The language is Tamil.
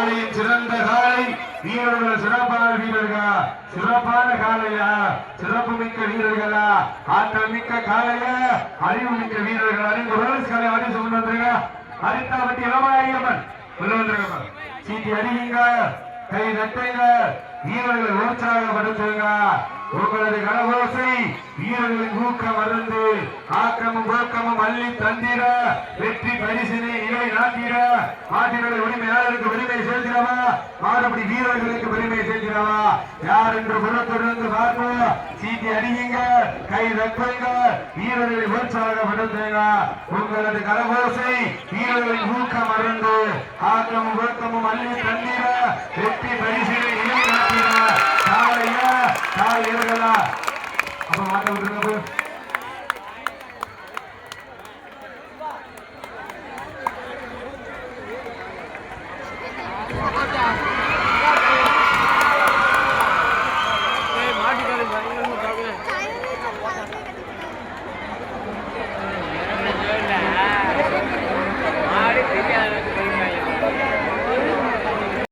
காலையின் சிறந்த காலை வீரர்கள் சிறப்பான வீரர்களா சிறப்பான காலையா சிறப்பு மிக்க வீரர்களா ஆற்றல் மிக்க காலையா அறிவு மிக்க வீரர்கள் அறிந்து காலை அடி சொல்லி வந்துருங்க அரித்தாவட்டி இளமாயம்மன் உள்ள வந்துருங்க சீட்டி அடிங்க கை நட்டுங்க வீரர்களை உற்சாகப்படுத்துங்க உங்களது கலவோசை வீரர்களின் ஊக்கம் அருந்து ஆக்கமும் ஊக்கமும் அள்ளி தந்திர வெற்றி பரிசினை நிலை நாட்டிட மாட்டினுடைய உரிமையாளருக்கு உரிமை சேர்க்கிறவா மாறுபடி வீரர்களுக்கு உரிமை சேர்க்கிறவா யார் என்று புறத்திலிருந்து பார்ப்போம் சீட்டி அடியுங்க கை தட்டுங்க வீரர்களை உற்சாகப்படுத்துங்க உங்களது கலவோசை வீரர்களின் ஊக்கம் அருந்து ஆக்கமும் ஊக்கமும் அள்ளி தந்திர வெற்றி பரிசினை நிலை நாட்டிட காலையா காலை இருக்கலாம் அப்ப மாட்ட விட்டுருங்க